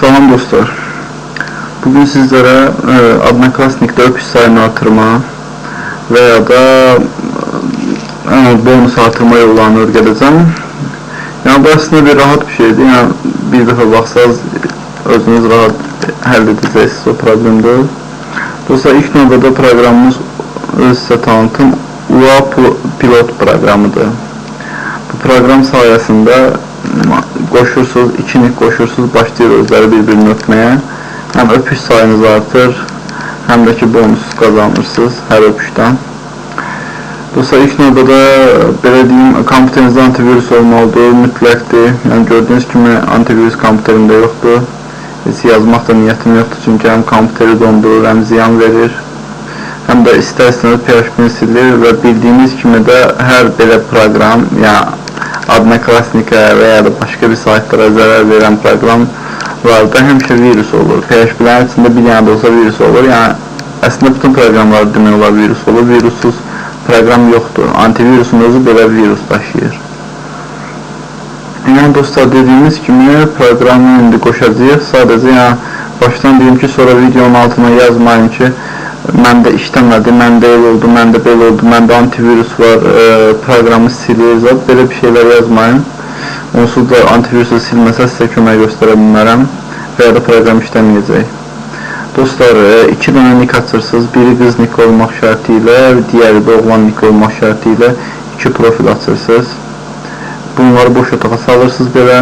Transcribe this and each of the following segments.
Salam dostlar. Bugün sizlere Odnoklassnik'te öpüş sayını artırma veya da bonus artırma yollarını öğreteceğim. Yani bu aslında bir rahat bir şeydi. Yani bir defa baksanız özünüz rahat həll edeceksiniz o problemde. Dostlar, ilk növbədə proqramımız size tanıtım UA pilot proqramıdır. Bu program sayesinde koşursuz, ikilik koşursuz başlayır özləri bir-birini öpməyə. Hem öpüş sayınız artır, hem de ki bonus kazanırsınız her öpüşten. Dostlar, ilk növbədə belə deyim, kompüterinizdə antivirus olmalıdır, mütləqdir. Yəni gördüyünüz kimi antivirus kompüterimdə yoxdur. Heç yazmaq da niyyətim yoxdur, çünki həm kompüteri dondurur, həm ziyan verir. Həm də istərseniz PHP-ni silir və bildiyiniz kimi də hər belə proqram, yəni Odnoklassnikə və ya da başqa bir saytlara zərər verən proqramlarda həmişə virus olur. PHP-lərin içində bir yana da olsa virus olur. Yəni əslində bütün proqramlar demək olar virus olur. Virussuz proqram yoxdur. Antivirusun özü belə virus daşıyır. Yəni dostlar, dediyimiz kimi proqramı indi qoşacağıq. Sadəcə yəni başdan deyim ki, sonra videonun altına yazmayın ki, məndə işləmədi, məndə el oldu, məndə belə oldu, məndə antivirus var, proqramı silir, belə bir şeylər yazmayın. Onsuz da antivirusu silməsə sizə kömək göstərə bilmərəm və ya da proqram işləməyəcək. Dostlar, iki dənə nick açırsınız, biri qız nick olmaq şərti ilə, digəri də oğlan nick olmaq şərti ilə iki profil açırsınız. Bunları boş otağa salırsınız belə,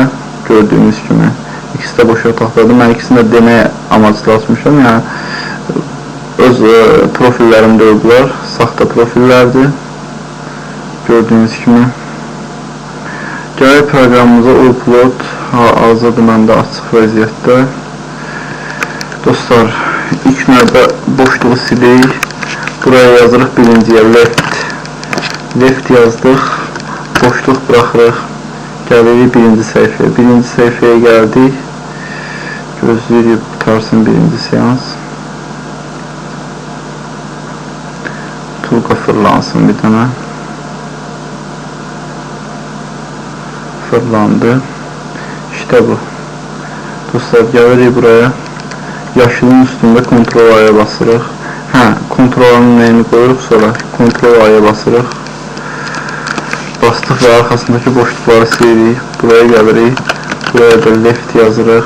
gördüyünüz kimi. İkisi də boş otaqdadır, mən ikisini də deməyə amaclı açmışam, yəni öz profillərim deyiblər, saxta profillərdir, gördüyünüz kimi. Gələk proqramımıza upload, hazırdır məndə açıq vəziyyətdə. Dostlar, ilk növbə boşluğu silik, buraya yazırıq birinciyə left yazdıq, boşluq buraxırıq, gəlirik birinci səhifəyə. Birinci səhifəyə gəldik, gözləyirik qutarsın birinci seans. Tulqa fırlansın bir dənə. Fırlandı. İşte bu. Dostlar, gəlirik buraya. Yaşılın üstündə Ctrl A'ya basırıq. Ctrl A'nın neyini qoyuruq, sonra Ctrl A'ya basırıq. Bastıq və arxasındakı boşluqları silirik. Buraya gəlirik. Buraya da left yazırıq.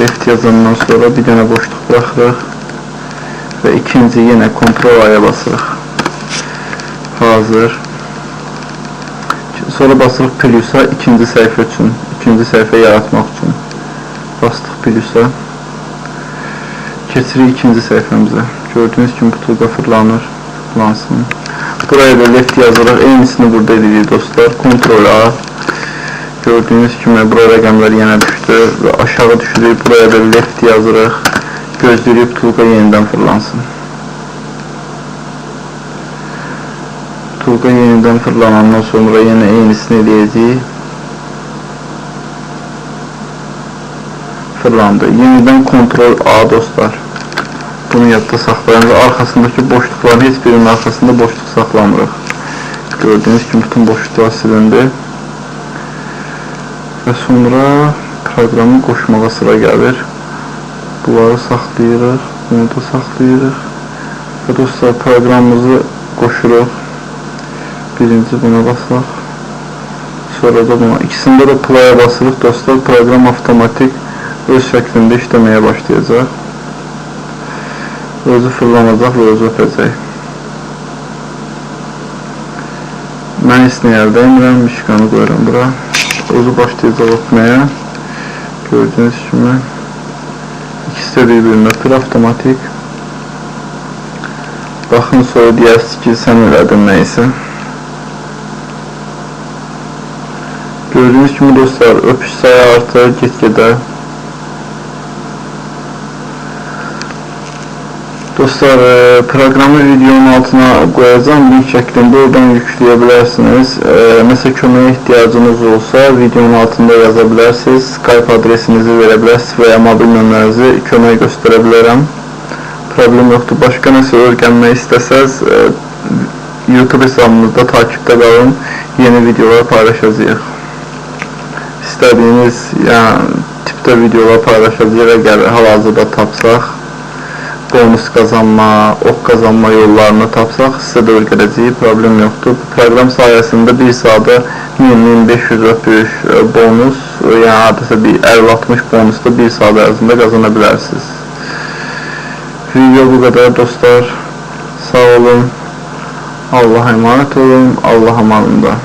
Left yazandan sonra bir dənə boşluq buraxırıq. Və ikinci yenə Ctrl A'ya basırıq. Hazır. Sonra basırıq plusa ikinci səhifə üçün. İkinci səhifə yaratmaq üçün. Bastıq plusa. Keçirik ikinci səhifəmizə. Gördüyünüz kimi butulqa fırlanır. Fırlansın. Buraya da left yazırıq. Eynisini burada edirik dostlar. Ctrl A. Gördüyünüz kimi buraya rəqəmlər yenə düşdü. Və aşağı düşürük. Buraya da left yazırıq. Gözləyib tulqa yenidən fırlansın. Tulqa yenidən fırlanandan sonra yenə eynisini eləyəcəyik. Fırlandı. Yenidən Ctrl A dostlar. Bunu yadda saxlayın və arxasındakı boşluqların heç birinin arxasında boşluq saxlamırıq. Gördüyünüz kimi bütün boşluqlar silindi. Və sonra proqramı qoşmağa sıra gəlir. Bunları saxlayırıq, bunu da saxlayırıq və dostlar, proqramımızı qoşuruq. Birinci buna basaq, sonra da buna. İkisində də play'a basırıq dostlar, proqram avtomatik öz şəklində işləməyə başlayacaq. Özü fırlanacaq və özü öpəcək. Mən isnəyər dəymirəm, mişqanı qoyuram bura. Özü başlayacaq öpməyə. Gördüyünüz kimi. İkisi də bir-birini öpür avtomatik. Baxın, sonra deyərsiniz ki, sən elədin neysə. Gördüyünüz kimi dostlar, öpüş sayı artır get-gedə. Dostlar, proqramı videonun altına qoyacağım, link şəklində oradan yükləyə bilərsiniz. Nəsə köməyə ihtiyacınız olsa, videonun altında yaza bilərsiniz. Skype adresinizi verə bilərsiniz və ya mobil nömrənizi kömək göstərə bilərəm. Problem yoxdur. Başqa nəsə öyrənmək istəsəz, YouTube hesabımızda takipdə qalın, yeni videolar paylaşacağıq. İstədiyiniz növdə videolar paylaşacağıq. Əgər hal-hazırda tapsaq, bonus qazanma, ok qazanma yollarını tapsaq, sizə də öyrədəcəyik, problem yoxdur. Bu proqram sayəsində 1 saata 1500 öpüş bonus, yəni hardasa bir 50-60 bonusda 1 saat ərzində qazana bilərsiniz. Video bu qədər dostlar. Sağ olun. Allah'a emanet olun. Allah amanında.